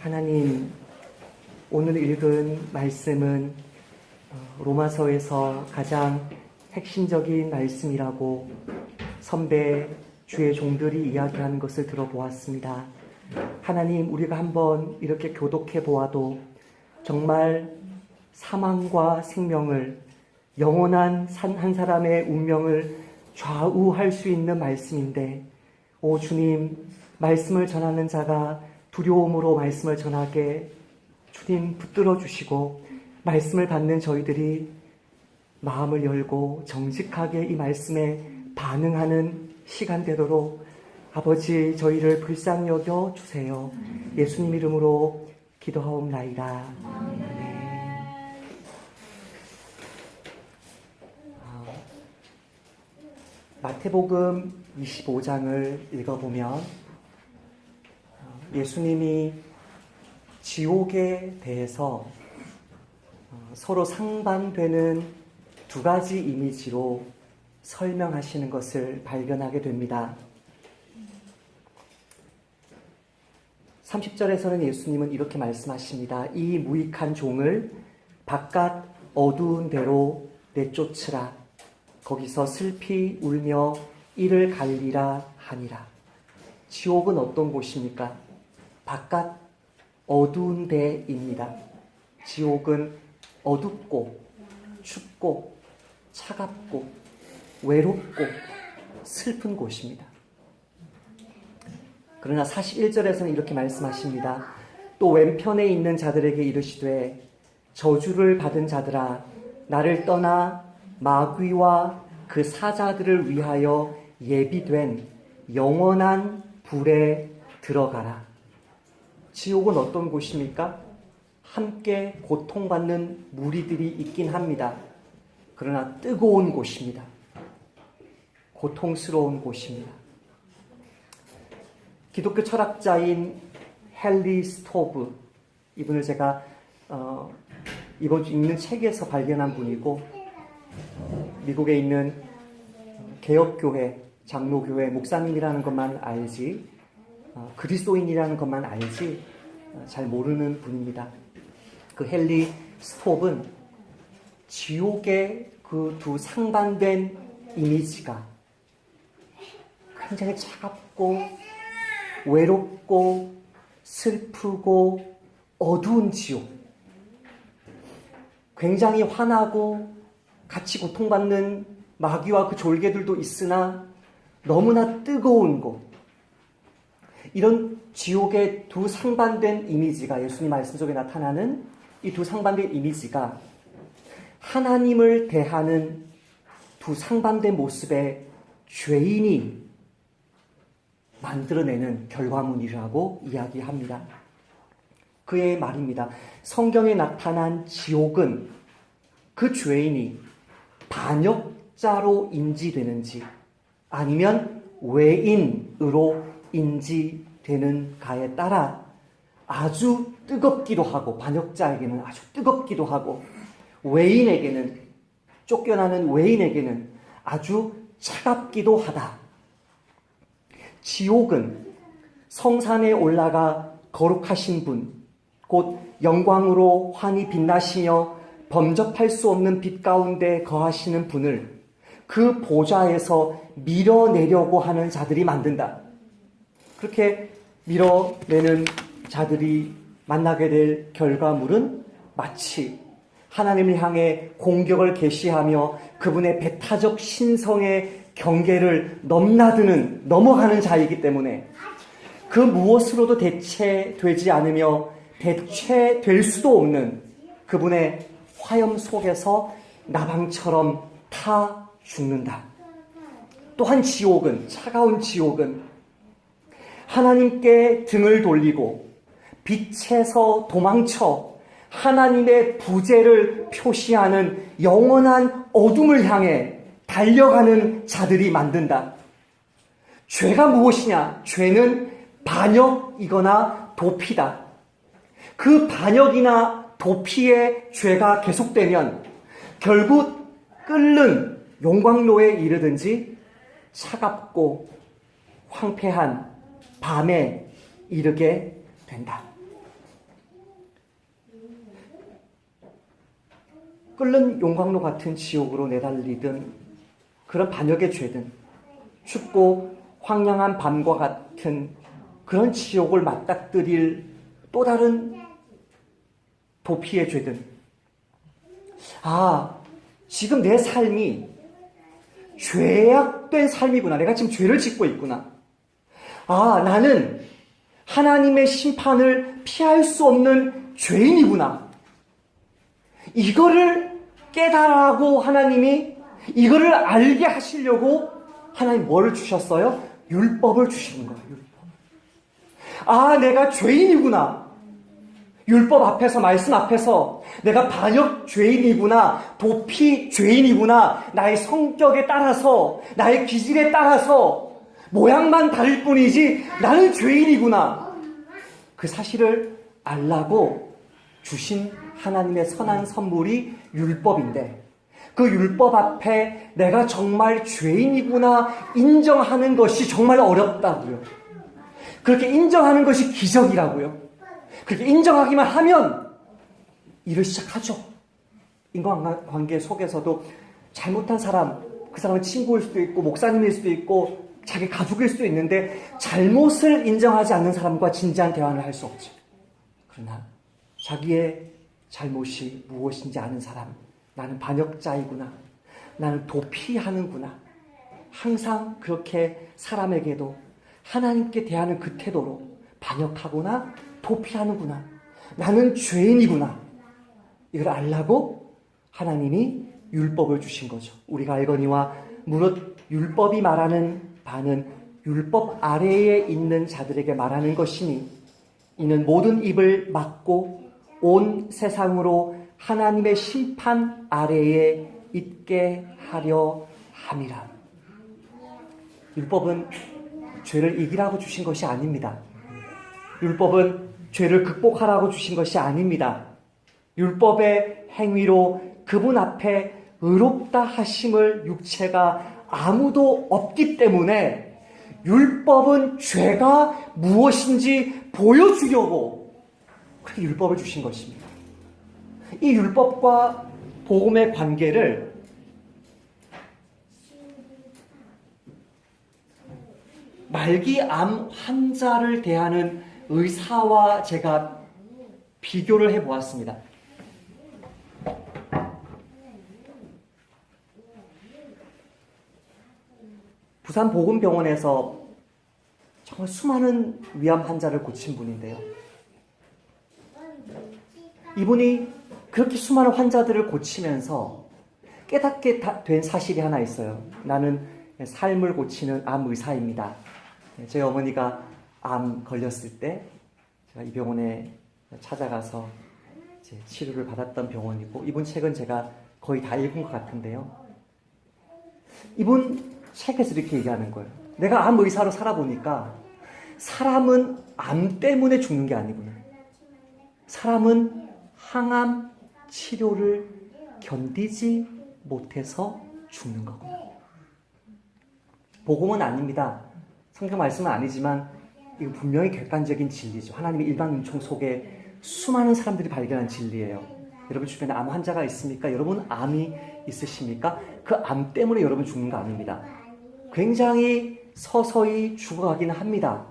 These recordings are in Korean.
하나님, 오늘 읽은 말씀은 로마서에서 가장 핵심적인 말씀이라고 선배 주의 종들이 이야기하는 것을 들어보았습니다. 하나님, 우리가 한번 이렇게 교독해 보아도 정말 사망과 생명을, 영원한 한 사람의 운명을 좌우할 수 있는 말씀인데, 오 주님, 말씀을 전하는 자가 두려움으로 말씀을 전하게 주님 붙들어 주시고, 말씀을 받는 저희들이 마음을 열고 정직하게 이 말씀에 반응하는 시간 되도록 아버지, 저희를 불쌍히 여겨 주세요. 예수님 이름으로 기도하옵나이다. 아멘. 마태복음 25장을 읽어보면 예수님이 지옥에 대해서 서로 상반되는 두 가지 이미지로 설명하시는 것을 발견하게 됩니다. 30절에서는 예수님은 이렇게 말씀하십니다. 이 무익한 종을 바깥 어두운 데로 내쫓으라. 거기서 슬피 울며 이를 갈리라 하니라. 지옥은 어떤 곳입니까? 바깥 어두운 데입니다. 지옥은 어둡고 춥고 차갑고 외롭고 슬픈 곳입니다. 그러나 41절에서는 이렇게 말씀하십니다. 또 왼편에 있는 자들에게 이르시되 저주를 받은 자들아, 나를 떠나 마귀와 그 사자들을 위하여 예비된 영원한 불에 들어가라. 지옥은 어떤 곳입니까? 함께 고통받는 무리들이 있긴 합니다. 그러나 뜨거운 곳입니다. 고통스러운 곳입니다. 기독교 철학자인 헨리 스토브, 이분을 제가 이번 주 읽는 책에서 발견한 분이고, 미국에 있는 개혁교회, 장로교회 목사님이라는 것만 알지 그리스도인이라는 것만 알지 잘 모르는 분입니다. 그 헨리 스톱은 지옥의 그 두 상반된 이미지가 굉장히 차갑고 외롭고 슬프고 어두운 지옥, 굉장히 화나고 같이 고통받는 마귀와 그 졸개들도 있으나 너무나 뜨거운 곳, 이런 지옥의 두 상반된 이미지가, 예수님 말씀 속에 나타나는 이 두 상반된 이미지가 하나님을 대하는 두 상반된 모습의 죄인이 만들어내는 결과물이라고 이야기합니다. 그의 말입니다. 성경에 나타난 지옥은 그 죄인이 반역자로 인지되는지 아니면 외인으로 인지되는가에 따라 아주 뜨겁기도 하고, 반역자에게는 아주 뜨겁기도 하고, 외인에게는, 쫓겨나는 외인에게는 아주 차갑기도 하다. 지옥은 성산에 올라가 거룩하신 분, 곧 영광으로 환히 빛나시며 범접할 수 없는 빛 가운데 거하시는 분을 그 보좌에서 밀어내려고 하는 자들이 만든다. 그렇게 밀어내는 자들이 만나게 될 결과물은 마치 하나님을 향해 공격을 개시하며 그분의 배타적 신성의 경계를 넘어가는 자이기 때문에 그 무엇으로도 대체되지 않으며 대체될 수도 없는 그분의 화염 속에서 나방처럼 타 죽는다. 또한 지옥은, 차가운 지옥은 하나님께 등을 돌리고 빛에서 도망쳐 하나님의 부재를 표시하는 영원한 어둠을 향해 달려가는 자들이 만든다. 죄가 무엇이냐? 죄는 반역이거나 도피다. 그 반역이나 도피의 죄가 계속되면 결국 끓는 용광로에 이르든지 차갑고 황폐한 밤에 이르게 된다. 끓는 용광로 같은 지옥으로 내달리든 그런 반역의 죄든 춥고 황량한 밤과 같은 그런 지옥을 맞닥뜨릴 또 다른 도피의 죄든 지금 내 삶이 죄악된 삶이구나. 내가 지금 죄를 짓고 있구나. 나는 하나님의 심판을 피할 수 없는 죄인이구나. 이거를 깨달으라고 하나님이 이거를 알게 하시려고 하나님 뭐를 주셨어요? 율법을 주시는 거예요. 율법. 내가 죄인이구나. 율법 앞에서, 말씀 앞에서 내가 반역 죄인이구나, 도피 죄인이구나, 나의 성격에 따라서, 나의 기질에 따라서 모양만 다를 뿐이지 나는 죄인이구나. 그 사실을 알라고 주신 하나님의 선한 선물이 율법인데, 그 율법 앞에 내가 정말 죄인이구나 인정하는 것이 정말 어렵다고요. 그렇게 인정하는 것이 기적이라고요. 그렇게 인정하기만 하면 일을 시작하죠. 인간관계 속에서도 잘못한 사람, 그 사람은 친구일 수도 있고 목사님일 수도 있고 자기 가족일 수도 있는데 잘못을 인정하지 않는 사람과 진지한 대화를 할 수 없죠. 그러나 자기의 잘못이 무엇인지 아는 사람, 나는 반역자이구나, 나는 도피하는구나, 항상 그렇게 사람에게도 하나님께 대하는 그 태도로 반역하거나 도피하는구나, 나는 죄인이구나, 이걸 알라고 하나님이 율법을 주신 거죠. 우리가 알거니와 무릇 율법이 말하는 바는 율법 아래에 있는 자들에게 말하는 것이니 이는 모든 입을 막고 온 세상으로 하나님의 심판 아래에 있게 하려 함이라. 율법은 죄를 이기라고 주신 것이 아닙니다. 율법은 죄를 극복하라고 주신 것이 아닙니다. 율법의 행위로 그분 앞에 의롭다 하심을 육체가 아무도 없기 때문에 율법은 죄가 무엇인지 보여주려고 그렇게 율법을 주신 것입니다. 이 율법과 복음의 관계를 말기암 환자를 대하는 의사와 제가 비교를 해보았습니다. 부산 보건병원에서 정말 수많은 위암 환자를 고친 분인데요. 이분이 그렇게 수많은 환자들을 고치면서 깨닫게 된 사실이 하나 있어요. 나는 삶을 고치는 암 의사입니다. 제 어머니가 암 걸렸을 때 제가 이 병원에 찾아가서 치료를 받았던 병원이고, 이분 책은 제가 거의 다 읽은 것 같은데요. 이분 책에서 이렇게 얘기하는 거예요. 내가 암 의사로 살아보니까 사람은 암 때문에 죽는 게 아니구나. 사람은 항암 치료를 견디지 못해서 죽는 거구나. 복음은 아닙니다. 성경 말씀은 아니지만 이거 분명히 객관적인 진리죠. 하나님의 일반 은총 속에 수많은 사람들이 발견한 진리예요. 여러분 주변에 암 환자가 있습니까? 여러분 암이 있으십니까? 그 암 때문에 여러분 죽는 거 아닙니다. 굉장히 서서히 죽어가기는 합니다.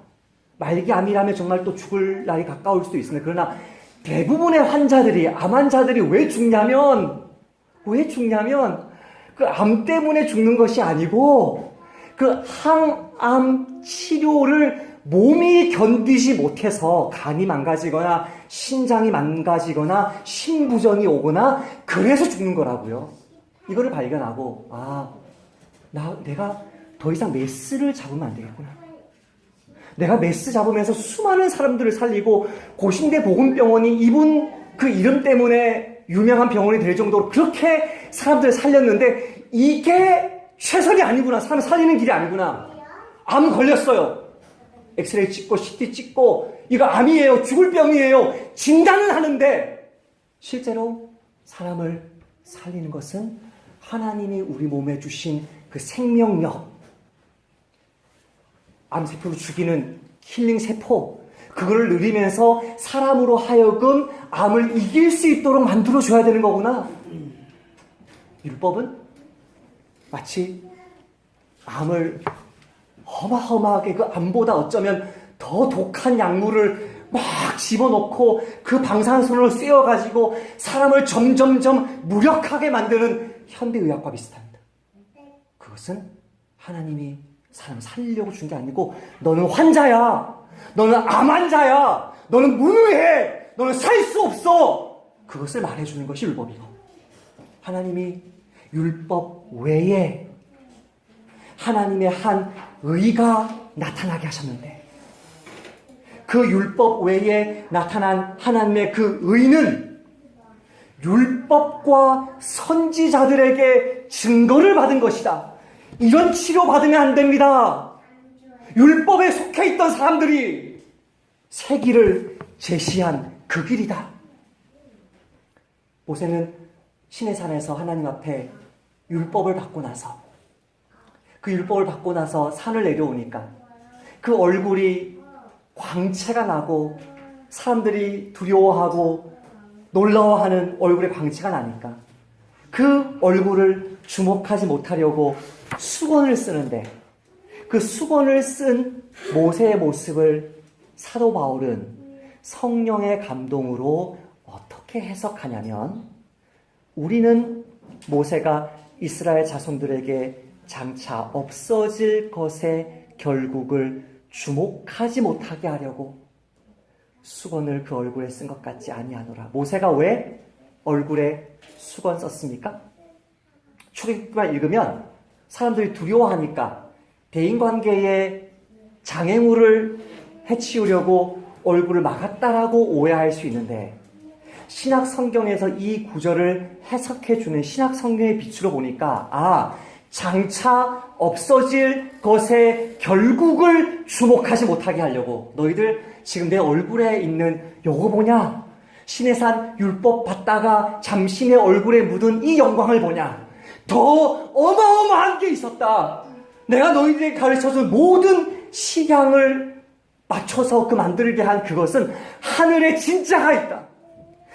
말기암이라면 정말 또 죽을 날이 가까울 수도 있습니다. 그러나 대부분의 환자들이, 암 환자들이 왜 죽냐면 그 암 때문에 죽는 것이 아니고 그 항암 치료를 몸이 견디지 못해서 간이 망가지거나 신장이 망가지거나 심부전이 오거나 그래서 죽는 거라고요. 이거를 발견하고 내가 더 이상 메스를 잡으면 안 되겠구나. 내가 메스 잡으면서 수많은 사람들을 살리고 고신대 보건병원이 이분 그 이름 때문에 유명한 병원이 될 정도로 그렇게 사람들을 살렸는데 이게 최선이 아니구나. 사람 살리는 길이 아니구나. 암 걸렸어요. 엑스레이 찍고 CT 찍고 이거 암이에요. 죽을 병이에요. 진단은 하는데 실제로 사람을 살리는 것은 하나님이 우리 몸에 주신 그 생명력, 암세포를 죽이는 힐링 세포, 그거를 누리면서 사람으로 하여금 암을 이길 수 있도록 만들어줘야 되는 거구나. 율법은 마치 암을 어마어마하게 그 암보다 어쩌면 더 독한 약물을 막 집어넣고 그 방사선으로 쐬어가지고 사람을 점점점 무력하게 만드는 현대의학과 비슷합니다. 그것은 하나님이 사람 살리려고 준 게 아니고 너는 환자야. 너는 암 환자야. 너는 무능해. 너는 살 수 없어. 그것을 말해주는 것이 율법이고 하나님이 율법 외에 하나님의 한 의가 나타나게 하셨는데 그 율법 외에 나타난 하나님의 그 의는 율법과 선지자들에게 증거를 받은 것이다. 이런 치료 받으면 안 됩니다. 율법에 속해 있던 사람들이 새 길을 제시한 그 길이다. 모세는 시내산에서 하나님 앞에 율법을 받고 나서 그 율법을 받고 나서 산을 내려오니까 그 얼굴이 광채가 나고 사람들이 두려워하고 놀라워하는 얼굴에 광채가 나니까 그 얼굴을 주목하지 못하려고 수건을 쓰는데 그 수건을 쓴 모세의 모습을 사도 바울은 성령의 감동으로 어떻게 해석하냐면 우리는 모세가 이스라엘 자손들에게 장차 없어질 것의 결국을 주목하지 못하게 하려고 수건을 그 얼굴에 쓴 것 같지 아니하노라. 모세가 왜 얼굴에 수건 썼습니까? 출애굽기만 읽으면 사람들이 두려워하니까 대인관계에 장애물을 해치우려고 얼굴을 막았다라고 오해할 수 있는데 신약 성경에서 이 구절을 해석해주는 신약 성경의 빛으로 보니까 장차 없어질 것의 결국을 주목하지 못하게 하려고 너희들 지금 내 얼굴에 있는 요거 보냐? 시내산 율법 받다가 잠시 내 얼굴에 묻은 이 영광을 보냐? 더 어마어마한 게 있었다. 내가 너희들에게 가르쳐준 모든 식양을 맞춰서 그 만들게 한 그것은 하늘에 진짜가 있다.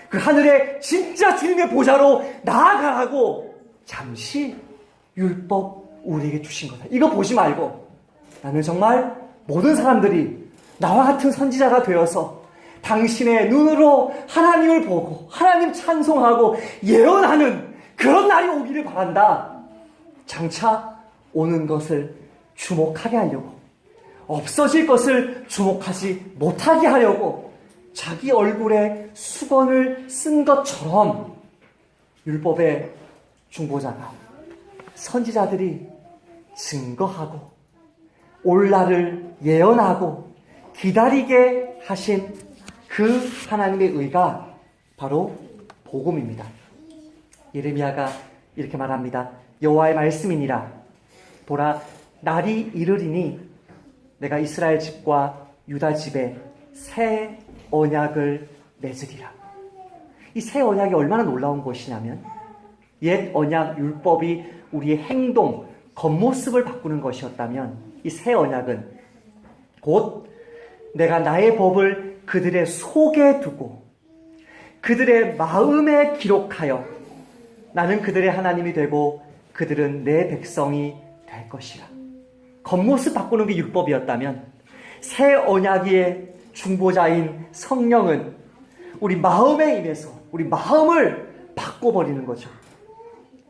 그 하늘에 진짜 주님의 보좌로 나아가라고 잠시 율법 우리에게 주신 거다. 이거 보지 말고 나는 정말 모든 사람들이 나와 같은 선지자가 되어서 당신의 눈으로 하나님을 보고 하나님 찬송하고 예언하는 그런 날이 오기를 바란다. 장차 오는 것을 주목하게 하려고 없어질 것을 주목하지 못하게 하려고 자기 얼굴에 수건을 쓴 것처럼 율법의 중보자가 선지자들이 증거하고 올 날을 예언하고 기다리게 하신 그 하나님의 의가 바로 복음입니다. 예레미야가 이렇게 말합니다. 여호와의 말씀이니라. 보라, 날이 이르리니 내가 이스라엘 집과 유다 집에 새 언약을 맺으리라. 이 새 언약이 얼마나 놀라운 것이냐면 옛 언약 율법이 우리의 행동, 겉모습을 바꾸는 것이었다면 이 새 언약은 곧 내가 나의 법을 그들의 속에 두고 그들의 마음에 기록하여 나는 그들의 하나님이 되고 그들은 내 백성이 될 것이라. 겉모습 바꾸는 게 율법이었다면 새 언약의 중보자인 성령은 우리 마음에 임해서 우리 마음을 바꿔버리는 거죠.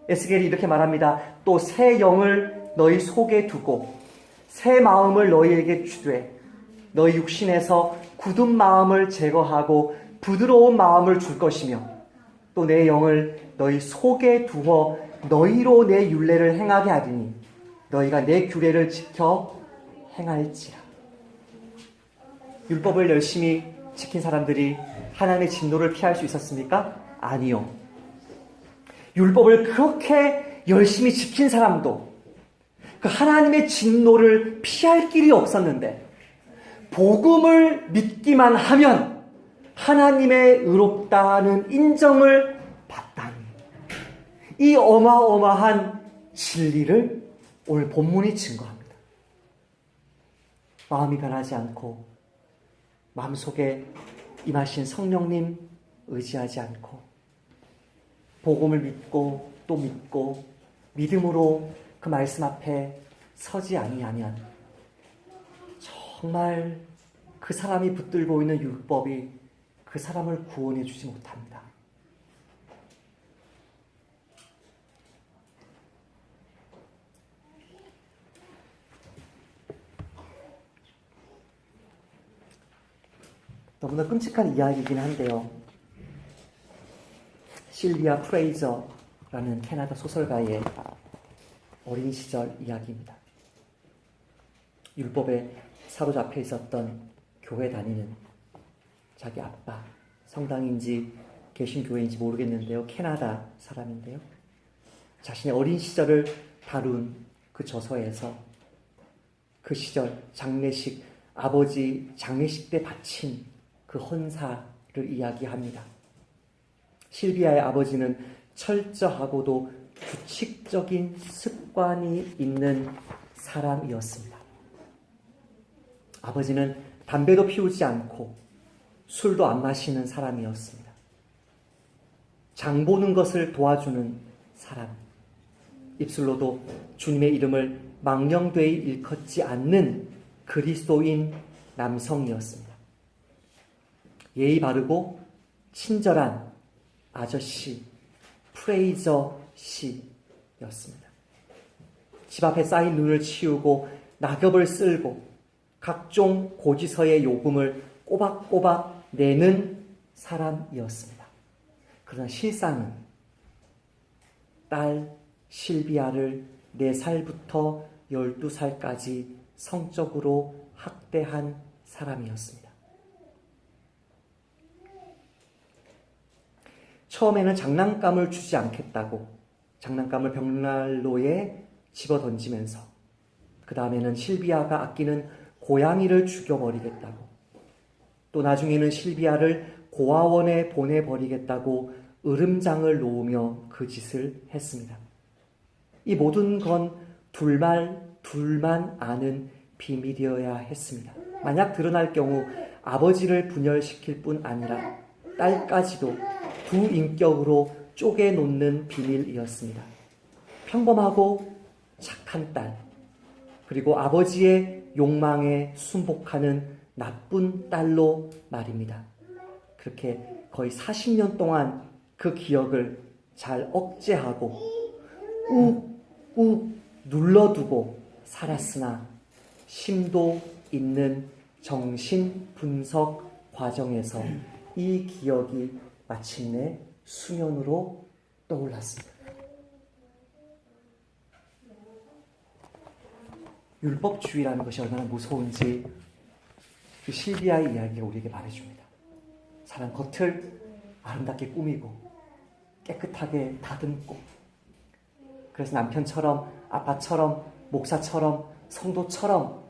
에스겔이 이렇게 말합니다. 또 새 영을 너희 속에 두고 새 마음을 너희에게 주되 너희 육신에서 굳은 마음을 제거하고 부드러운 마음을 줄 것이며 또 내 영을 너희 속에 두어 너희로 내 율례를 행하게 하리니 너희가 내 규례를 지켜 행할지라. 율법을 열심히 지킨 사람들이 하나님의 진노를 피할 수 있었습니까? 아니요. 율법을 그렇게 열심히 지킨 사람도 그 하나님의 진노를 피할 길이 없었는데 복음을 믿기만 하면 하나님의 의롭다는 인정을 받다니 이 어마어마한 진리를 오늘 본문이 증거합니다. 마음이 변하지 않고 마음속에 임하신 성령님 의지하지 않고 복음을 믿고 또 믿고 믿음으로 그 말씀 앞에 서지 아니하면 정말 그 사람이 붙들고 있는 율법이 그 사람을 구원해 주지 못합니다. 너무나 끔찍한 이야기이긴 한데요. 실비아 프레이저라는 캐나다 소설가의 어린 시절 이야기입니다. 율법에 사로잡혀 있었던 교회 다니는 자기 아빠, 성당인지 개신교회인지 모르겠는데요. 캐나다 사람인데요. 자신의 어린 시절을 다룬 그 저서에서 그 시절 장례식, 아버지 장례식 때 바친 그 헌사를 이야기합니다. 실비아의 아버지는 철저하고도 규칙적인 습관이 있는 사람이었습니다. 아버지는 담배도 피우지 않고 술도 안 마시는 사람이었습니다. 장 보는 것을 도와주는 사람, 입술로도 주님의 이름을 망령되이 일컫지 않는 그리스도인 남성이었습니다. 예의 바르고 친절한 아저씨, 프레이저 씨였습니다. 집 앞에 쌓인 눈을 치우고 낙엽을 쓸고 각종 고지서의 요금을 꼬박꼬박 내는 사람이었습니다. 그러나 실상은 딸 실비아를 4살부터 12살까지 성적으로 학대한 사람이었습니다. 처음에는 장난감을 주지 않겠다고 장난감을 벽난로에 집어던지면서 그 다음에는 실비아가 아끼는 고양이를 죽여버리겠다고 또 나중에는 실비아를 고아원에 보내버리겠다고 으름장을 놓으며 그 짓을 했습니다. 이 모든 건 둘만 아는 비밀이어야 했습니다. 만약 드러날 경우 아버지를 분열시킬 뿐 아니라 딸까지도 두 인격으로 쪼개놓는 비밀이었습니다. 평범하고 착한 딸, 그리고 아버지의 욕망에 순복하는 나쁜 딸로 말입니다. 그렇게 거의 40년 동안 그 기억을 잘 억제하고 꾹꾹 눌러두고 살았으나 심도 있는 정신 분석 과정에서 이 기억이 마침내 수면으로 떠올랐습니다. 율법주의라는 것이 얼마나 무서운지 그 실비아의 이야기가 우리에게 말해줍니다. 사람 겉을 아름답게 꾸미고 깨끗하게 다듬고 그래서 남편처럼 아빠처럼 목사처럼 성도처럼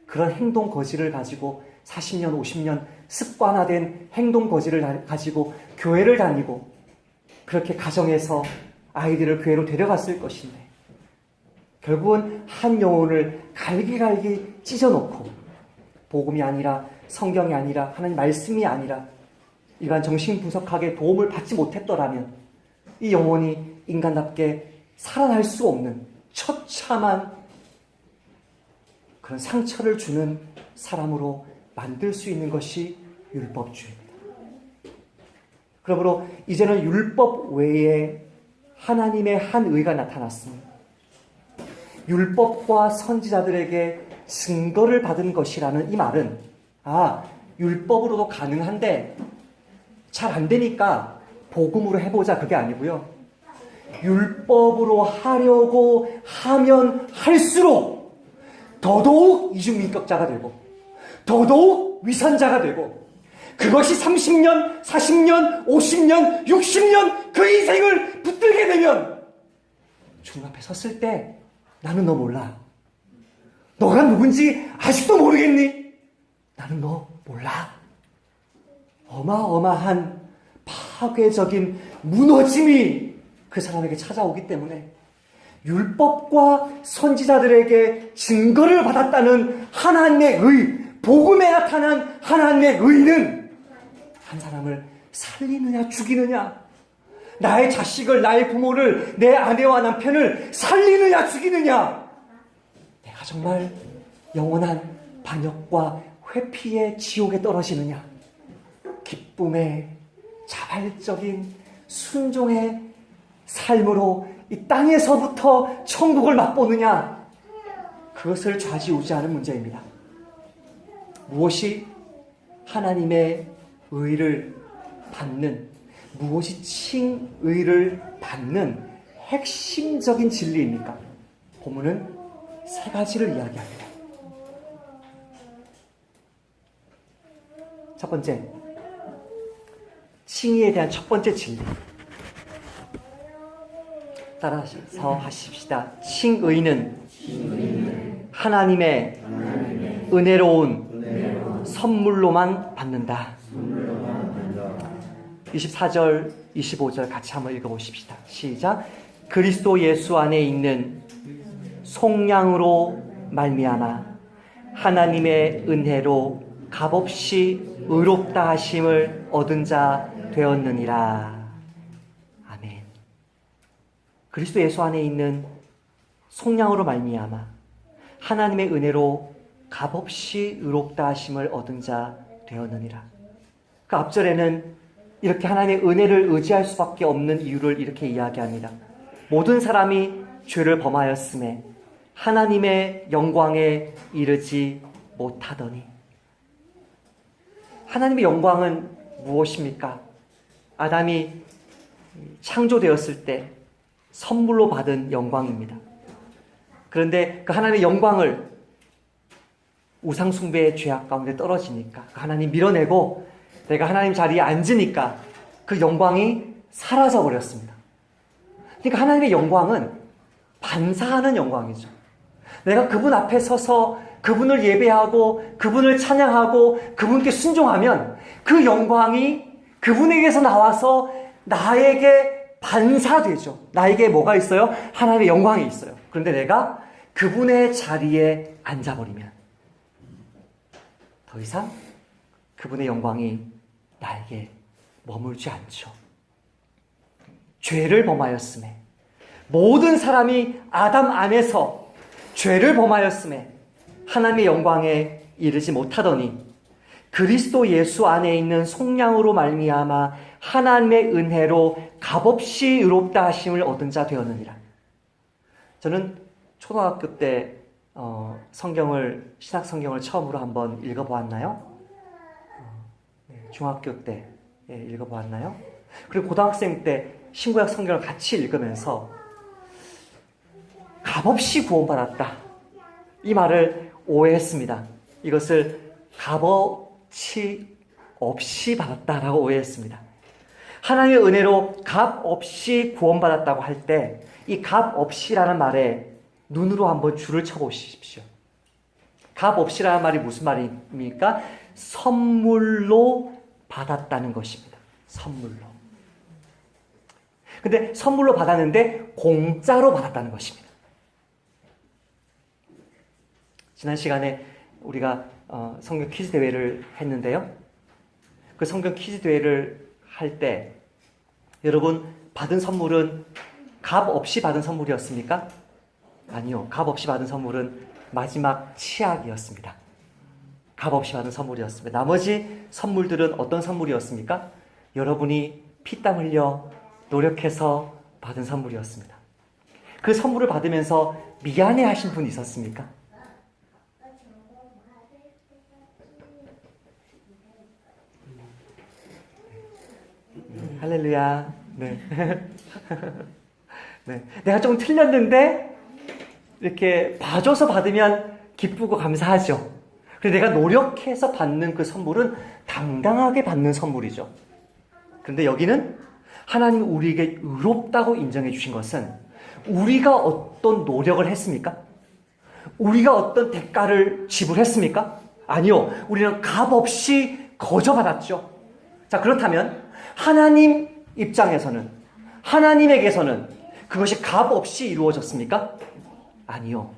그런 행동 거지를 가지고 40년 50년 습관화된 행동 거지를 가지고 교회를 다니고 그렇게 가정에서 아이들을 교회로 데려갔을 것인데 결국은 한 영혼을 갈기갈기 찢어놓고 복음이 아니라 성경이 아니라 하나님 말씀이 아니라 일반 정신분석학의 도움을 받지 못했더라면 이 영혼이 인간답게 살아날 수 없는 처참한 그런 상처를 주는 사람으로 만들 수 있는 것이 율법주의입니다. 그러므로 이제는 율법 외에 하나님의 한 의가 나타났습니다. 율법과 선지자들에게 증거를 받은 것이라는 이 말은 율법으로도 가능한데 잘 안 되니까 복음으로 해보자 그게 아니고요. 율법으로 하려고 하면 할수록 더더욱 이중인격자가 되고 더더욱 위선자가 되고 그것이 30년, 40년, 50년, 60년 그 인생을 붙들게 되면 주님 앞에 섰을 때 나는 너 몰라. 너가 누군지 아직도 모르겠니? 나는 너 몰라. 어마어마한 파괴적인 무너짐이 그 사람에게 찾아오기 때문에 율법과 선지자들에게 증거를 받았다는 하나님의 의, 복음에 나타난 하나님의 의는 한 사람을 살리느냐 죽이느냐 나의 자식을, 나의 부모를, 내 아내와 남편을 살리느냐 죽이느냐? 내가 정말 영원한 반역과 회피의 지옥에 떨어지느냐? 기쁨의 자발적인 순종의 삶으로 이 땅에서부터 천국을 맛보느냐? 그것을 좌지우지하는 문제입니다. 무엇이 하나님의 의를 받는, 무엇이 칭의를 받는 핵심적인 진리입니까? 본문은 세 가지를 이야기합니다. 첫 번째, 칭의에 대한 첫 번째 진리. 따라서 하십시다. 칭의는 하나님의 은혜로운 선물로만 받는다. 24절, 25절 같이 한번 읽어보십시다. 시작. 그리스도 예수 안에 있는 속량으로 말미암아 하나님의 은혜로 값없이 의롭다 하심을 얻은 자 되었느니라. 아멘. 그리스도 예수 안에 있는 속량으로 말미암아 하나님의 은혜로 값없이 의롭다 하심을 얻은 자 되었느니라. 그 앞절에는 이렇게 하나님의 은혜를 의지할 수밖에 없는 이유를 이렇게 이야기합니다. 모든 사람이 죄를 범하였음에 하나님의 영광에 이르지 못하더니. 하나님의 영광은 무엇입니까? 아담이 창조되었을 때 선물로 받은 영광입니다. 그런데 그 하나님의 영광을 우상숭배의 죄악 가운데 떨어지니까, 그 하나님 밀어내고 내가 하나님 자리에 앉으니까 그 영광이 사라져 버렸습니다. 그러니까 하나님의 영광은 반사하는 영광이죠. 내가 그분 앞에 서서 그분을 예배하고 그분을 찬양하고 그분께 순종하면 그 영광이 그분에게서 나와서 나에게 반사되죠. 나에게 뭐가 있어요? 하나님의 영광이 있어요. 그런데 내가 그분의 자리에 앉아버리면 더 이상 그분의 영광이 나에게 머물지 않죠. 죄를 범하였음에, 모든 사람이 아담 안에서 죄를 범하였음에 하나님의 영광에 이르지 못하더니 그리스도 예수 안에 있는 속량으로 말미암아 하나님의 은혜로 값없이 의롭다 하심을 얻은 자 되었느니라. 저는 초등학교 때 신학 성경을 처음으로 한번 읽어보았나요? 중학교 때 읽어보았나요? 그리고 고등학생 때 신구약 성경을 같이 읽으면서 값없이 구원받았다, 이 말을 오해했습니다. 이것을 값없이 받았다라고 오해했습니다. 하나님의 은혜로 값없이 구원받았다고 할 때 이 값없이라는 말에 눈으로 한번 줄을 쳐보십시오. 값없이라는 말이 무슨 말입니까? 선물로 받았다는 것입니다. 선물로. 근데 선물로 받았는데 공짜로 받았다는 것입니다. 지난 시간에 우리가 성경 퀴즈 대회를 했는데요. 그 성경 퀴즈 대회를 할 때 여러분 받은 선물은 값 없이 받은 선물이었습니까? 아니요. 값 없이 받은 선물은 마지막 치약이었습니다. 값 없이 받은 선물이었습니다. 나머지 선물들은 어떤 선물이었습니까? 여러분이 피땀 흘려 노력해서 받은 선물이었습니다. 그 선물을 받으면서 미안해 하신 분 있었습니까? 할렐루야. 네. 네. 내가 좀 틀렸는데 이렇게 봐줘서 받으면 기쁘고 감사하죠. 그런데 내가 노력해서 받는 그 선물은 당당하게 받는 선물이죠. 그런데 여기는 하나님 우리에게 의롭다고 인정해 주신 것은 우리가 어떤 노력을 했습니까? 우리가 어떤 대가를 지불했습니까? 아니요. 우리는 값없이 거저 받았죠. 자, 그렇다면 하나님 입장에서는, 하나님에게서는 그것이 값없이 이루어졌습니까? 아니요.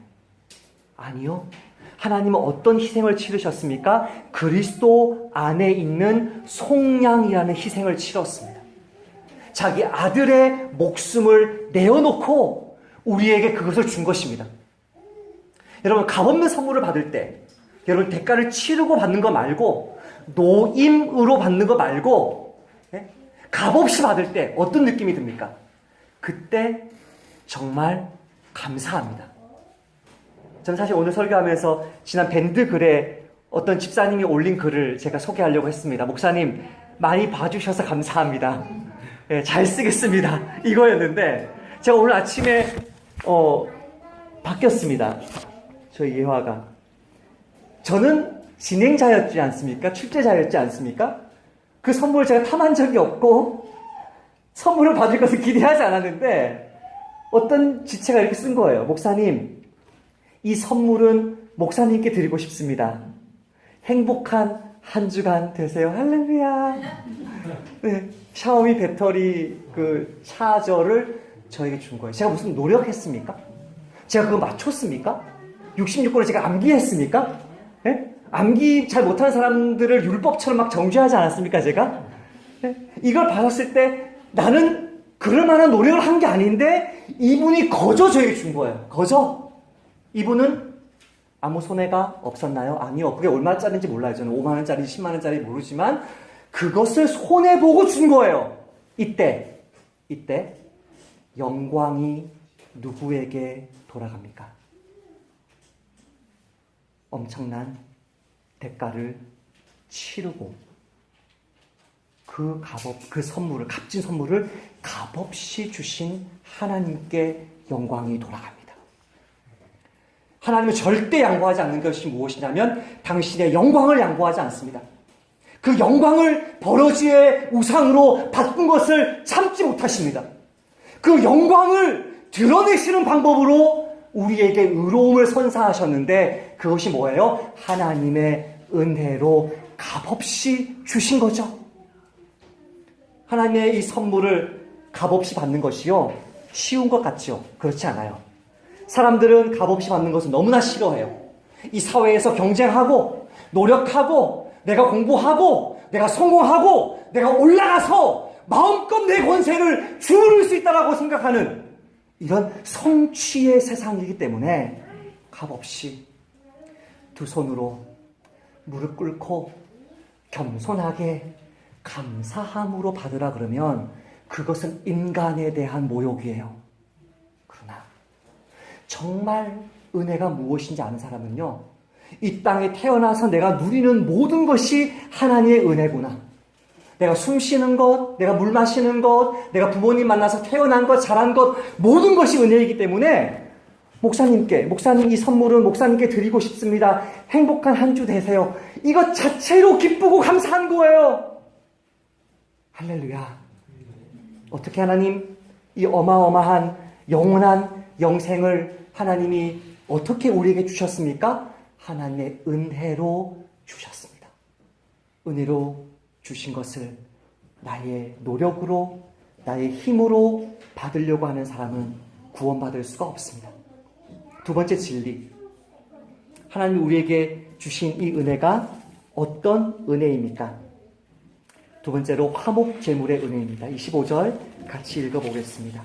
아니요. 하나님은 어떤 희생을 치르셨습니까? 그리스도 안에 있는 속량이라는 희생을 치렀습니다. 자기 아들의 목숨을 내어놓고 우리에게 그것을 준 것입니다. 여러분, 값없는 선물을 받을 때 여러분 대가를 치르고 받는 거 말고 노임으로 받는 거 말고 값없이 받을 때 어떤 느낌이 듭니까? 그때 정말 감사합니다. 저는 사실 오늘 설교하면서 지난 밴드 글에 어떤 집사님이 올린 글을 제가 소개하려고 했습니다. 목사님, 많이 봐주셔서 감사합니다. 잘 쓰겠습니다. 이거였는데 제가 오늘 아침에 바뀌었습니다. 저희 예화가. 저는 진행자였지 않습니까? 출제자였지 않습니까? 그 선물을 제가 탐한 적이 없고 선물을 받을 것을 기대하지 않았는데 어떤 지체가 이렇게 쓴 거예요. 목사님, 이 선물은 목사님께 드리고 싶습니다. 행복한 한 주간 되세요. 할렐루야. 네, 샤오미 배터리 그 차저를 저에게 준 거예요. 제가 무슨 노력했습니까? 제가 그거 맞췄습니까? 66권을 제가 암기했습니까? 네? 암기 잘 못하는 사람들을 율법처럼 막 정죄하지 않았습니까, 제가? 네? 이걸 받았을 때 나는 그럴 만한 노력을 한 게 아닌데 이분이 거저 저에게 준 거예요. 거저. 이분은 아무 손해가 없었나요? 아니요. 그게 얼마짜리인지 몰라요. 저는 5만 원짜리, 10만 원짜리 모르지만 그것을 손해보고 준 거예요. 이때 영광이 누구에게 돌아갑니까? 엄청난 대가를 치르고 그 선물을, 값진 선물을 값없이 주신 하나님께 영광이 돌아갑니다. 하나님은 절대 양보하지 않는 것이 무엇이냐면 당신의 영광을 양보하지 않습니다. 그 영광을 버러지의 우상으로 바꾼 것을 참지 못하십니다. 그 영광을 드러내시는 방법으로 우리에게 의로움을 선사하셨는데 그것이 뭐예요? 하나님의 은혜로 값없이 주신 거죠. 하나님의 이 선물을 값없이 받는 것이요, 쉬운 것 같죠? 그렇지 않아요. 사람들은 값없이 받는 것을 너무나 싫어해요. 이 사회에서 경쟁하고 노력하고 내가 공부하고 내가 성공하고 내가 올라가서 마음껏 내 권세를 주무를 수 있다고 생각하는 이런 성취의 세상이기 때문에 값없이 두 손으로 무릎 꿇고 겸손하게 감사함으로 받으라 그러면 그것은 인간에 대한 모욕이에요. 그러나 정말 은혜가 무엇인지 아는 사람은요, 이 땅에 태어나서 내가 누리는 모든 것이 하나님의 은혜구나. 내가 숨 쉬는 것, 내가 물 마시는 것, 내가 부모님 만나서 태어난 것, 자란 것, 모든 것이 은혜이기 때문에 목사님 이 선물은 목사님께 드리고 싶습니다. 행복한 한 주 되세요. 이것 자체로 기쁘고 감사한 거예요. 할렐루야. 어떻게 하나님 이 어마어마한 영원한 영생을 하나님이 어떻게 우리에게 주셨습니까? 하나님의 은혜로 주셨습니다. 은혜로 주신 것을 나의 노력으로, 나의 힘으로 받으려고 하는 사람은 구원받을 수가 없습니다. 두 번째 진리. 하나님이 우리에게 주신 이 은혜가 어떤 은혜입니까? 두 번째로 화목제물의 은혜입니다. 25절 같이 읽어보겠습니다.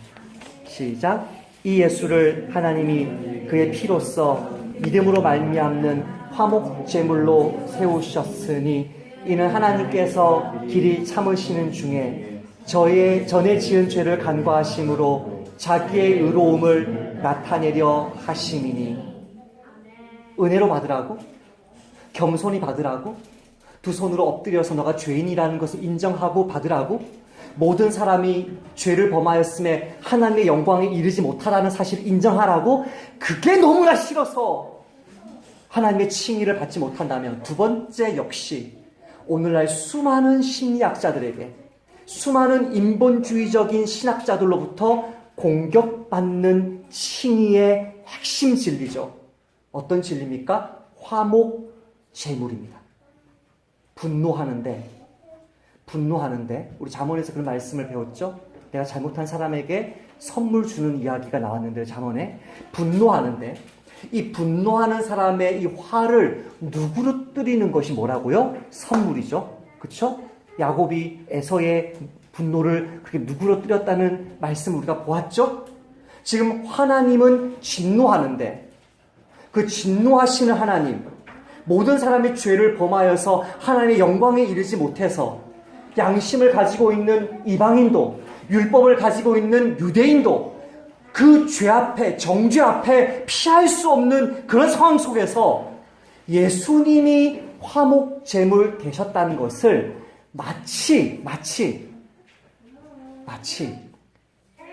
시작. 이 예수를 하나님이 그의 피로써 믿음으로 말미암는 화목제물로 세우셨으니 이는 하나님께서 길이 참으시는 중에 전에 지은 죄를 간과하심으로 자기의 의로움을 나타내려 하심이니. 은혜로 받으라고? 겸손히 받으라고? 두 손으로 엎드려서 너가 죄인이라는 것을 인정하고 받으라고? 모든 사람이 죄를 범하였음에 하나님의 영광에 이르지 못하다는 사실을 인정하라고? 그게 너무나 싫어서 하나님의 칭의를 받지 못한다면, 두 번째 역시 오늘날 수많은 심리학자들에게, 수많은 인본주의적인 신학자들로부터 공격받는 칭의의 핵심 진리죠. 어떤 진리입니까? 화목제물입니다. 분노하는데 우리 잠언에서 그런 말씀을 배웠죠. 내가 잘못한 사람에게 선물 주는 이야기가 나왔는데, 잠언에 분노하는데, 이 분노하는 사람의 이 화를 누구로 뜨리는 것이 뭐라고요? 선물이죠. 그렇죠? 야곱이 에서의 분노를 그렇게 누그러뜨렸다는 말씀을 우리가 보았죠? 지금 하나님은 진노하는데 그 진노하시는 하나님, 모든 사람이 죄를 범하여서 하나님의 영광에 이르지 못해서 양심을 가지고 있는 이방인도 율법을 가지고 있는 유대인도 그 죄 앞에, 정죄 앞에 피할 수 없는 그런 상황 속에서 예수님이 화목제물 되셨다는 것을 마치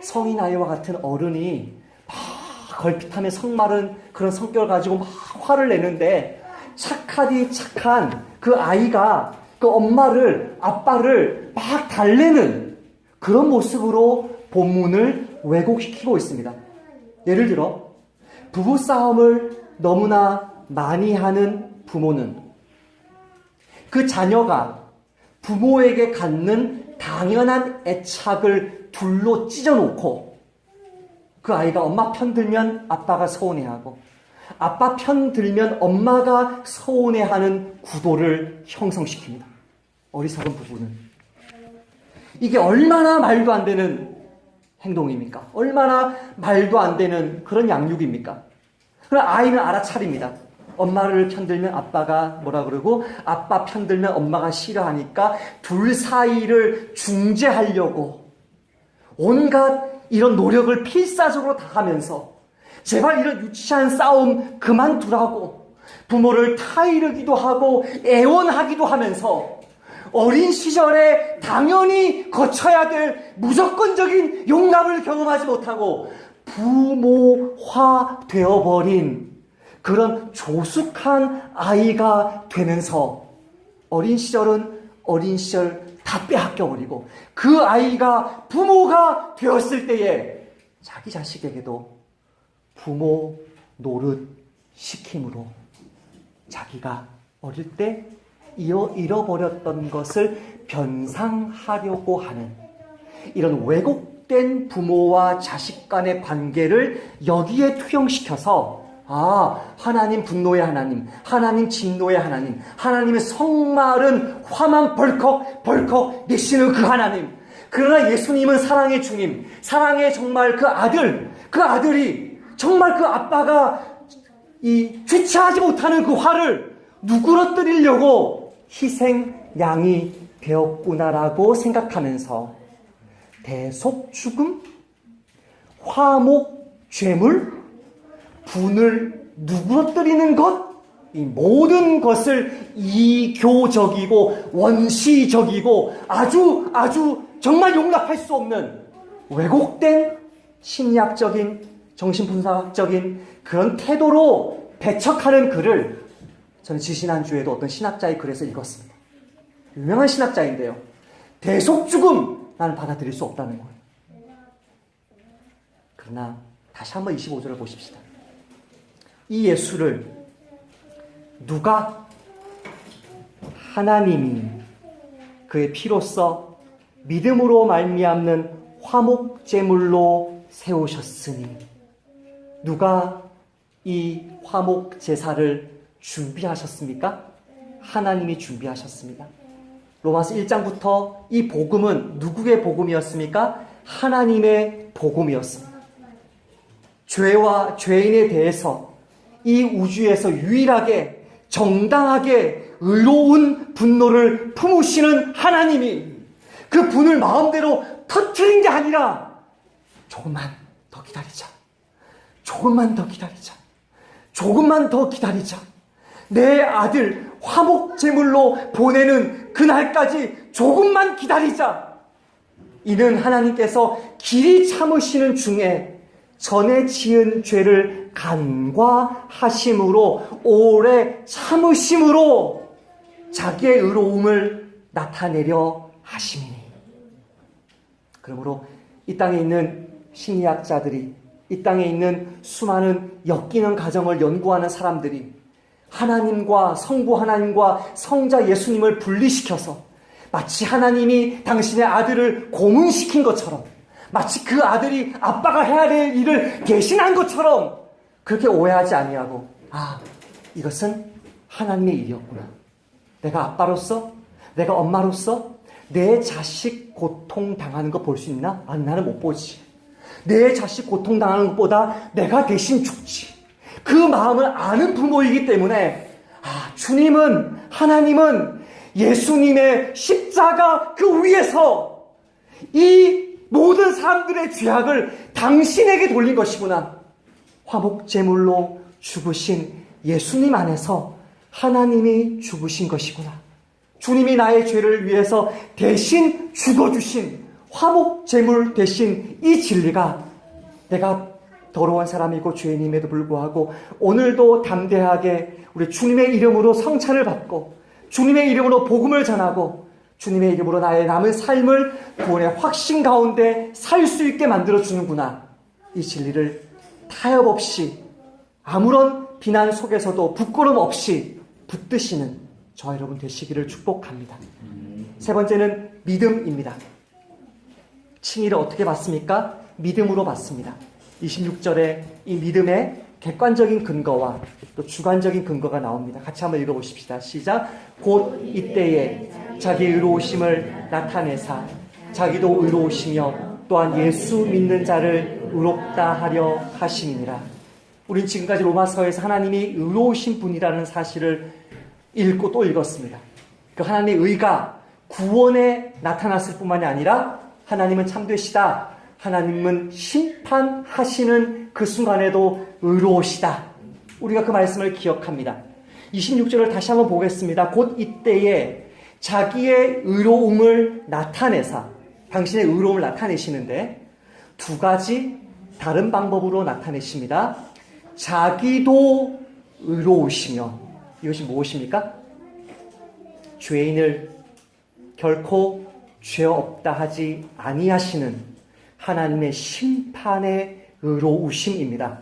성인 아이와 같은 어른이 막 걸핏하면 성마른 그런 성격을 가지고 막 화를 내는데 착하디 착한 그 아이가 그 엄마를, 아빠를 막 달래는 그런 모습으로 본문을 왜곡시키고 있습니다. 예를 들어 부부싸움을 너무나 많이 하는 부모는 그 자녀가 부모에게 갖는 당연한 애착을 둘로 찢어놓고 그 아이가 엄마 편 들면 아빠가 서운해하고 아빠 편 들면 엄마가 서운해하는 구도를 형성시킵니다. 어리석은 부부는. 이게 얼마나 말도 안 되는 행동입니까? 얼마나 말도 안 되는 그런 양육입니까? 그럼 아이는 알아차립니다. 엄마를 편들면 아빠가 뭐라 그러고 아빠 편들면 엄마가 싫어하니까 둘 사이를 중재하려고 온갖 이런 노력을 필사적으로 다 하면서 제발 이런 유치한 싸움 그만두라고 부모를 타이르기도 하고 애원하기도 하면서 어린 시절에 당연히 거쳐야 될 무조건적인 용납을 경험하지 못하고 부모화 되어버린 그런 조숙한 아이가 되면서 어린 시절은 어린 시절 다 빼앗겨버리고 그 아이가 부모가 되었을 때에 자기 자식에게도 부모 노릇 시킴으로 자기가 어릴 때 잃어버렸던 것을 변상하려고 하는 이런 왜곡된 부모와 자식 간의 관계를 여기에 투영시켜서 하나님 분노의 하나님, 하나님 진노의 하나님, 하나님의 성마른 화만 벌컥 내쉬는 그 하나님. 그러나 예수님은 사랑의 주님, 사랑의 정말 그 아들이 정말 그 아빠가 이 주체하지 못하는 그 화를 누그러뜨리려고 희생양이 되었구나라고 생각하면서 대속 죽음, 화목 죄물, 분을 누그러뜨리는 것, 이 모든 것을 이교적이고 원시적이고 아주 정말 용납할 수 없는 왜곡된 심리학적인 정신분석학적인 그런 태도로 배척하는 글을 저는 지지난주에도 어떤 신학자의 글에서 읽었습니다. 유명한 신학자인데요. 대속 죽음 나는 받아들일 수 없다는 거예요. 그러나 다시 한번 25절을 보십시다. 이 예수를 누가 하나님이 그의 피로써 믿음으로 말미암는 화목제물로 세우셨으니 누가 이 화목 제사를 준비하셨습니까? 하나님이 준비하셨습니다. 로마서 1장부터 이 복음은 누구의 복음이었습니까? 하나님의 복음이었습니다. 죄와 죄인에 대해서 이 우주에서 유일하게 정당하게 의로운 분노를 품으시는 하나님이 그 분을 마음대로 터뜨린 게 아니라 조금만 더 기다리자. 조금만 더 기다리자. 조금만 더 기다리자. 내 아들 화목제물로 보내는 그날까지 조금만 기다리자. 이는 하나님께서 길이 참으시는 중에 전에 지은 죄를 간과하심으로 오래 참으심으로 자기의 의로움을 나타내려 하심이니. 그러므로 이 땅에 있는 심리학자들이, 이 땅에 있는 수많은 엮이는 가정을 연구하는 사람들이 하나님과 성부 하나님과 성자 예수님을 분리시켜서 마치 하나님이 당신의 아들을 고문시킨 것처럼, 마치 그 아들이 아빠가 해야 될 일을 대신한 것처럼 그렇게 오해하지 아니하고, 이것은 하나님의 일이었구나. 내가 아빠로서, 내가 엄마로서 내 자식 고통 당하는 거 볼 수 있나? 아니, 나는 못 보지. 내 자식 고통 당하는 것보다 내가 대신 죽지. 그 마음을 아는 부모이기 때문에 주님은, 하나님은 예수님의 십자가 그 위에서 이 모든 사람들의 죄악을 당신에게 돌린 것이구나. 화목제물로 죽으신 예수님 안에서 하나님이 죽으신 것이구나. 주님이 나의 죄를 위해서 대신 죽어주신 화목제물 대신 이 진리가 내가 더러운 사람이고 죄인임에도 불구하고 오늘도 담대하게 우리 주님의 이름으로 성찬을 받고 주님의 이름으로 복음을 전하고 주님의 이름으로 나의 남은 삶을 구원의 확신 가운데 살 수 있게 만들어주는구나. 이 진리를 타협 없이 아무런 비난 속에서도 부끄럼 없이 붙드시는 저와 여러분 되시기를 축복합니다. 세 번째는 믿음입니다. 칭의를 어떻게 받습니까? 믿음으로 받습니다. 26절에 이 믿음의 객관적인 근거와 또 주관적인 근거가 나옵니다. 같이 한번 읽어보십시다. 시작. 곧 이때에 자기 의로우심을 나타내사 자기도 의로우시며 또한 예수 믿는 자를 의롭다 하려 하심이니라. 우린 지금까지 로마서에서 하나님이 의로우신 분이라는 사실을 읽고 또 읽었습니다. 그 하나님의 의가 구원에 나타났을 뿐만이 아니라 하나님은 참되시다. 하나님은 심판하시는 그 순간에도 의로우시다. 우리가 그 말씀을 기억합니다. 26절을 다시 한번 보겠습니다. 곧 이때에 자기의 의로움을 나타내사, 당신의 의로움을 나타내시는데 두 가지 다른 방법으로 나타내십니다. 자기도 의로우시며, 이것이 무엇입니까? 죄인을 결코 죄 없다 하지 아니하시는 하나님의 심판의 의로우심입니다.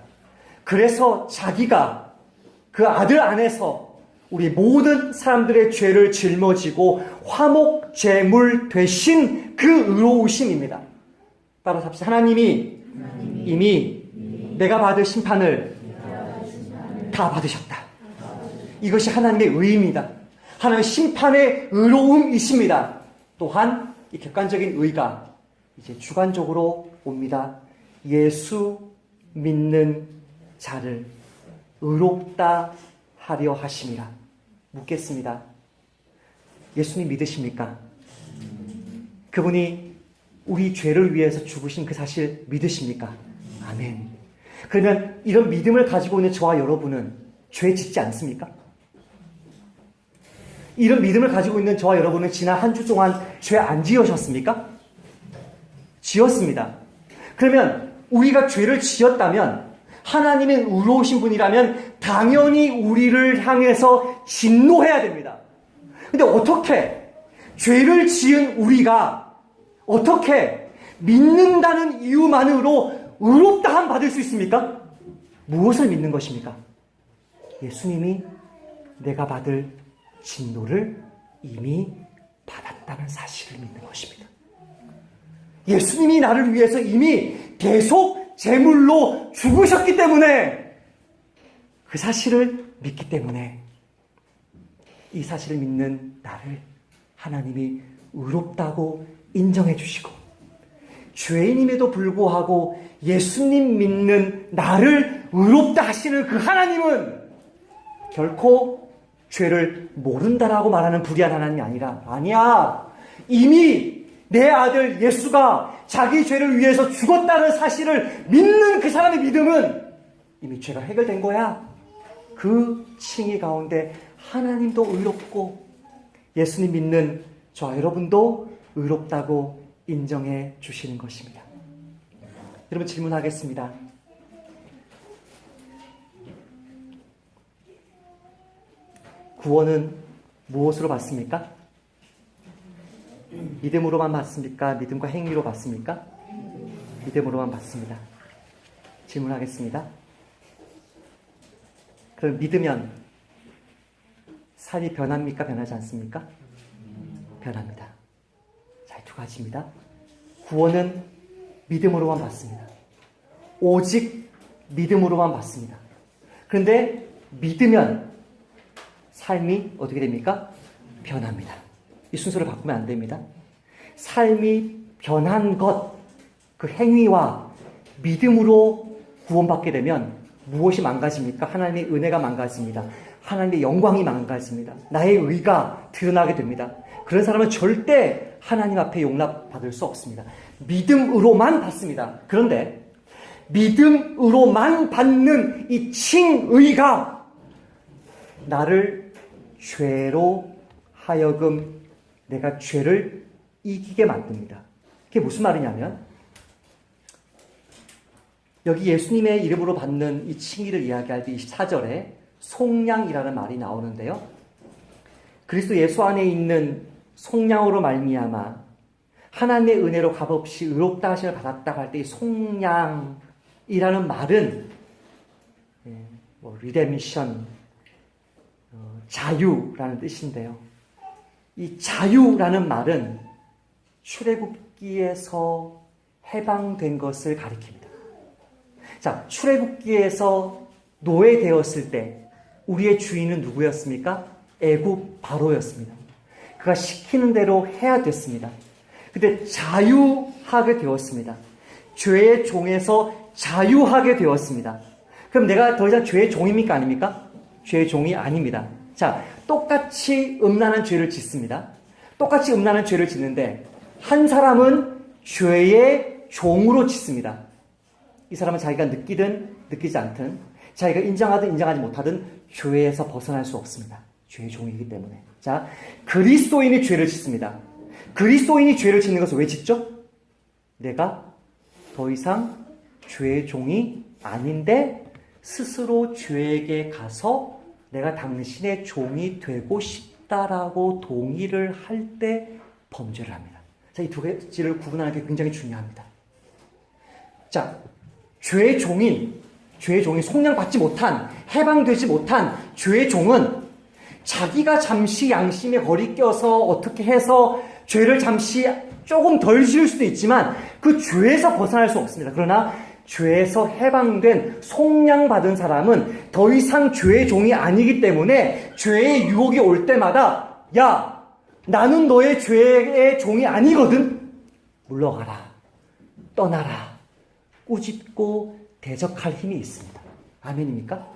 그래서 자기가 그 아들 안에서 우리 모든 사람들의 죄를 짊어지고 화목제물 되신 그 의로우심입니다. 따라서 합시다. 하나님이 이미 내가 받을 심판을 다 받으셨다. 이것이 하나님의 의입니다. 하나님의 심판의 의로움이십니다. 또한 이 객관적인 의가 이제 주관적으로 옵니다. 예수 믿는 자를 의롭다 하려 하심이라. 묻겠습니다. 예수님 믿으십니까? 그분이 우리 죄를 위해서 죽으신 그 사실 믿으십니까? 아멘. 그러면 이런 믿음을 가지고 있는 저와 여러분은 죄 짓지 않습니까? 이런 믿음을 가지고 있는 저와 여러분은 지난 한 주 동안 죄 안 지으셨습니까? 지었습니다. 그러면 우리가 죄를 지었다면 하나님의 의로우신 분이라면 당연히 우리를 향해서 진노해야 됩니다. 근데 어떻게 죄를 지은 우리가 어떻게 믿는다는 이유만으로 의롭다함 받을 수 있습니까? 무엇을 믿는 것입니까? 예수님이 내가 받을 진노를 이미 받았다는 사실을 믿는 것입니다. 예수님이 나를 위해서 이미 대속 제물로 죽으셨기 때문에 그 사실을 믿기 때문에 이 사실을 믿는 나를 하나님이 의롭다고 인정해 주시고 죄인임에도 불구하고 예수님 믿는 나를 의롭다 하시는 그 하나님은 결코 죄를 모른다라고 말하는 불의한 하나님이 아니야. 이미 내 아들 예수가 자기 죄를 위해서 죽었다는 사실을 믿는 그 사람의 믿음은 이미 죄가 해결된 거야. 그 칭의 가운데 하나님도 의롭고 예수님 믿는 저와 여러분도 의롭다고 인정해 주시는 것입니다. 여러분 질문하겠습니다. 구원은 무엇으로 받습니까? 믿음으로만 받습니까? 믿음과 행위로 받습니까? 믿음으로만 받습니다. 질문하겠습니다. 그럼 믿으면 삶이 변합니까? 변하지 않습니까? 변합니다. 자, 두 가지입니다. 구원은 믿음으로만 받습니다. 오직 믿음으로만 받습니다. 그런데 믿으면 삶이 어떻게 됩니까? 변합니다. 이 순서를 바꾸면 안 됩니다. 삶이 변한 것, 그 행위와 믿음으로 구원받게 되면 무엇이 망가집니까? 하나님의 은혜가 망가집니다. 하나님의 영광이 망가집니다. 나의 의가 드러나게 됩니다. 그런 사람은 절대 하나님 앞에 용납받을 수 없습니다. 믿음으로만 받습니다. 그런데 믿음으로만 받는 이 칭의가 나를 죄로 하여금 내가 죄를 이기게 만듭니다. 그게 무슨 말이냐면 여기 예수님의 이름으로 받는 이 칭의를 이야기할 때 24절에 속량이라는 말이 나오는데요. 그리스도 예수 안에 있는 속량으로 말미암아 하나님의 은혜로 값없이 의롭다 하심을 받았다고 할 때 이 속량이라는 말은 리데미션, 자유라는 뜻인데요. 이 자유라는 말은 출애굽기에서 해방된 것을 가리킵니다. 자, 출애굽기에서 노예되었을 때 우리의 주인은 누구였습니까? 애굽 바로였습니다. 그가 시키는 대로 해야 됐습니다. 근데 자유하게 되었습니다. 죄의 종에서 자유하게 되었습니다. 그럼 내가 더 이상 죄의 종입니까? 아닙니까? 죄의 종이 아닙니다. 자, 똑같이 음란한 죄를 짓습니다. 똑같이 음란한 죄를 짓는데 한 사람은 죄의 종으로 짓습니다. 이 사람은 자기가 느끼든 느끼지 않든 자기가 인정하든 인정하지 못하든 죄에서 벗어날 수 없습니다. 죄의 종이기 때문에. 자, 그리스도인이 죄를 짓습니다. 그리스도인이 죄를 짓는 것을 왜 짓죠? 내가 더 이상 죄의 종이 아닌데 스스로 죄에게 가서 내가 당신의 종이 되고 싶다라고 동의를 할 때 범죄를 합니다. 자, 이 두 가지를 구분하는 게 굉장히 중요합니다. 자, 죄의 종이 속량받지 못한, 해방되지 못한 죄의 종은 자기가 잠시 양심에 거리 껴서 어떻게 해서 죄를 잠시 조금 덜 지을 수도 있지만 그 죄에서 벗어날 수 없습니다. 그러나 죄에서 해방된 속량받은 사람은 더 이상 죄의 종이 아니기 때문에 죄의 유혹이 올 때마다 야, 나는 너의 죄의 종이 아니거든. 물러가라. 떠나라. 꾸짖고 대적할 힘이 있습니다. 아멘입니까?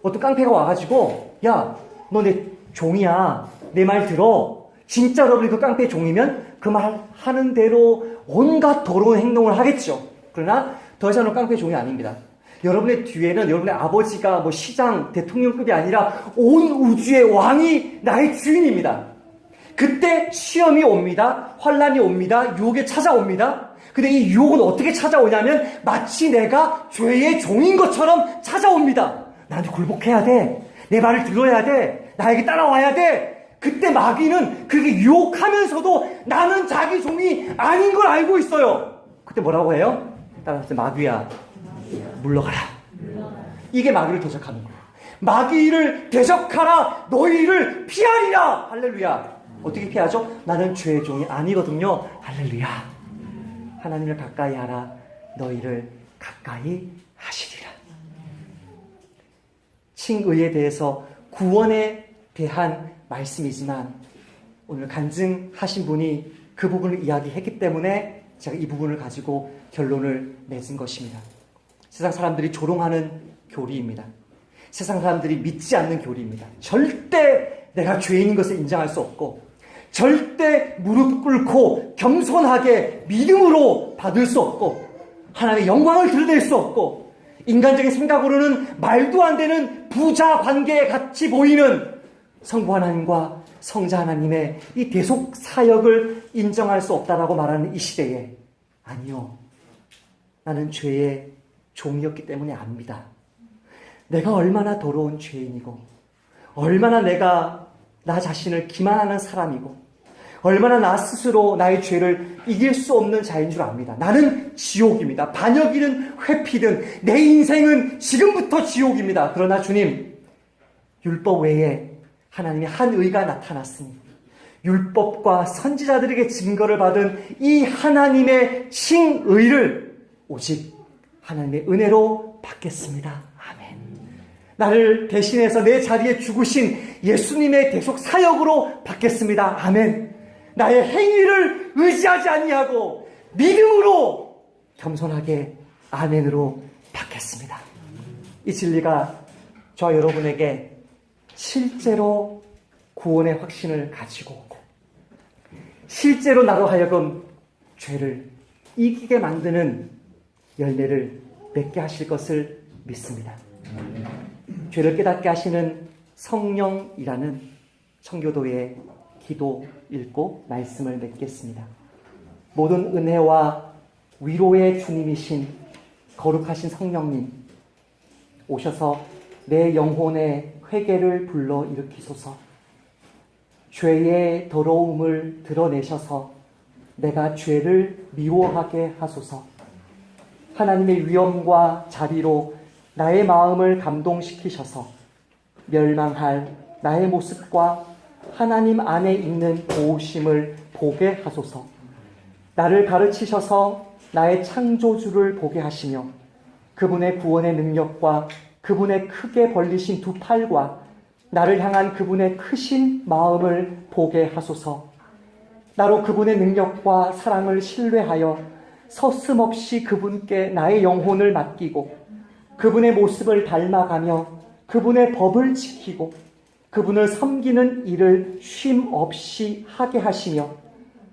어떤 깡패가 와가지고 야, 너 내 종이야. 내 말 들어. 진짜 여러분이 그 깡패 종이면 그 말 하는 대로 온갖 더러운 행동을 하겠죠. 그러나 더 이상은 깡패 종이 아닙니다. 여러분의 뒤에는 여러분의 아버지가 뭐 시장, 대통령급이 아니라 온 우주의 왕이 나의 주인입니다. 그때 시험이 옵니다. 환란이 옵니다. 유혹이 찾아옵니다. 근데 이 유혹은 어떻게 찾아오냐면 마치 내가 죄의 종인 것처럼 찾아옵니다. 나한테 굴복해야 돼. 내 말을 들어야 돼. 나에게 따라와야 돼. 그때 마귀는 그렇게 유혹하면서도 나는 자기 종이 아닌 걸 알고 있어요. 그때 뭐라고 해요? 따라서 마귀야, 물러가라. 이게 마귀를 대적하는 거예요. 마귀를 대적하라. 너희를 피하리라. 할렐루야. 어떻게 피하죠? 나는 죄의 종이 아니거든요. 할렐루야. 하나님을 가까이 하라. 너희를 가까이 하시리라. 칭의에 대해서 구원에 대한 말씀이지만 오늘 간증하신 분이 그 부분을 이야기했기 때문에 제가 이 부분을 가지고 결론을 맺은 것입니다. 세상 사람들이 조롱하는 교리입니다. 세상 사람들이 믿지 않는 교리입니다. 절대 내가 죄인인 것을 인정할 수 없고 절대 무릎 꿇고 겸손하게 믿음으로 받을 수 없고 하나님의 영광을 드러낼 수 없고 인간적인 생각으로는 말도 안 되는 부자 관계에 같이 보이는 성부 하나님과 성자 하나님의 이 대속 사역을 인정할 수 없다라고 말하는 이 시대에 아니요. 나는 죄의 종이었기 때문에 압니다. 내가 얼마나 더러운 죄인이고 얼마나 내가 나 자신을 기만하는 사람이고 얼마나 나 스스로 나의 죄를 이길 수 없는 자인 줄 압니다. 나는 지옥입니다. 반역이든 회피든 내 인생은 지금부터 지옥입니다. 그러나 주님, 율법 외에 하나님의 한 의가 나타났으니 율법과 선지자들에게 증거를 받은 이 하나님의 칭의를 오직 하나님의 은혜로 받겠습니다. 아멘. 나를 대신해서 내 자리에 죽으신 예수님의 대속 사역으로 받겠습니다. 아멘. 나의 행위를 의지하지 아니하고 믿음으로 겸손하게 아멘으로 받겠습니다. 이 진리가 저와 여러분에게 실제로 구원의 확신을 가지고 오고 실제로 나로 하여금 죄를 이기게 만드는 열매를 맺게 하실 것을 믿습니다. 죄를 깨닫게 하시는 성령이라는 청교도의 기도 읽고 말씀을 맺겠습니다. 모든 은혜와 위로의 주님이신 거룩하신 성령님, 오셔서 내 영혼의 회개를 불러 일으키소서. 죄의 더러움을 드러내셔서 내가 죄를 미워하게 하소서. 하나님의 위엄과 자비로 나의 마음을 감동시키셔서 멸망할 나의 모습과 하나님 안에 있는 도우심을 보게 하소서. 나를 가르치셔서 나의 창조주를 보게 하시며 그분의 구원의 능력과 그분의 크게 벌리신 두 팔과 나를 향한 그분의 크신 마음을 보게 하소서. 나로 그분의 능력과 사랑을 신뢰하여 서슴없이 그분께 나의 영혼을 맡기고 그분의 모습을 닮아가며 그분의 법을 지키고 그분을 섬기는 일을 쉼 없이 하게 하시며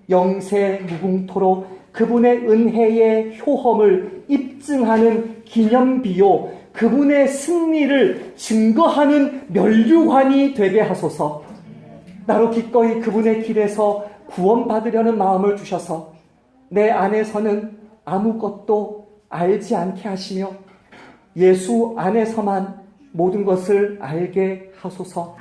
영세 무궁토록 그분의 은혜의 효험을 입증하는 기념비요 그분의 승리를 증거하는 면류관이 되게 하소서. 나로 기꺼이 그분의 길에서 구원받으려는 마음을 주셔서 내 안에서는 아무것도 알지 않게 하시며 예수 안에서만 모든 것을 알게 하소서.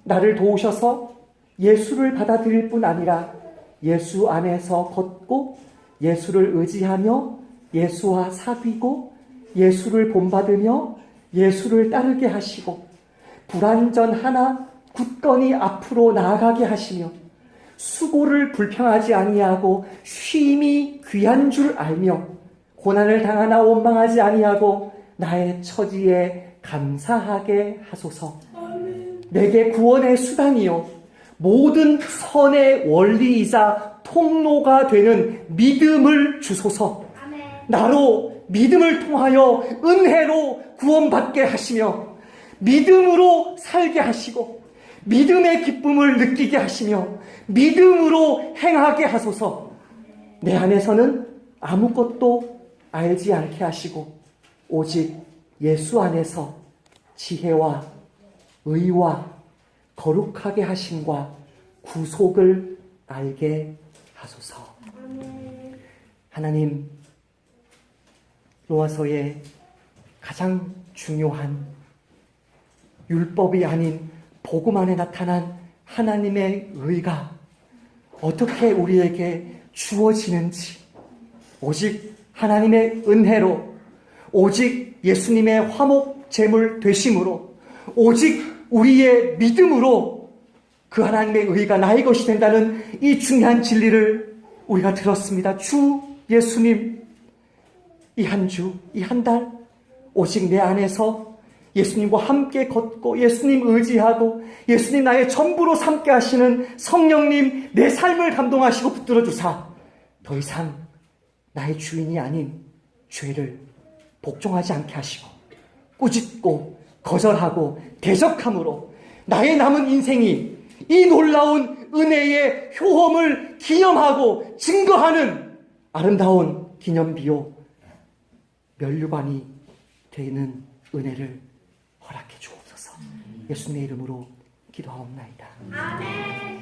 나를 도우셔서 예수를 받아들일 뿐 아니라 예수 안에서 걷고 예수를 의지하며 예수와 사귀고 예수를 본받으며 예수를 따르게 하시고 불완전 하나 굳건히 앞으로 나아가게 하시며 수고를 불평하지 아니하고 쉼이 귀한 줄 알며 고난을 당하나 원망하지 아니하고 나의 처지에 감사하게 하소서. 내게 구원의 수단이요 모든 선의 원리이자 통로가 되는 믿음을 주소서. 나로 믿음을 통하여 은혜로 구원받게 하시며 믿음으로 살게 하시고 믿음의 기쁨을 느끼게 하시며 믿음으로 행하게 하소서. 내 안에서는 아무것도 알지 않게 하시고 오직 예수 안에서 지혜와 의와 거룩하게 하심과 구속을 알게 하소서. 하나님, 로마서의 가장 중요한 율법이 아닌 복음 안에 나타난 하나님의 의가 어떻게 우리에게 주어지는지 오직 하나님의 은혜로 오직 예수님의 화목 제물 되심으로 오직 우리의 믿음으로 그 하나님의 의가 나의 것이 된다는 이 중요한 진리를 우리가 들었습니다. 주 예수님, 이 한 주, 이 한 달 오직 내 안에서 예수님과 함께 걷고 예수님 의지하고 예수님 나의 전부로 삼게 하시는 성령님 내 삶을 감동하시고 붙들어 주사 더 이상 나의 주인이 아닌 죄를 복종하지 않게 하시고 꾸짖고 거절하고 대적함으로 나의 남은 인생이 이 놀라운 은혜의 효험을 기념하고 증거하는 아름다운 기념비요 면류관이 되는 은혜를 허락해 주옵소서. 예수님의 이름으로 기도하옵나이다. 아멘.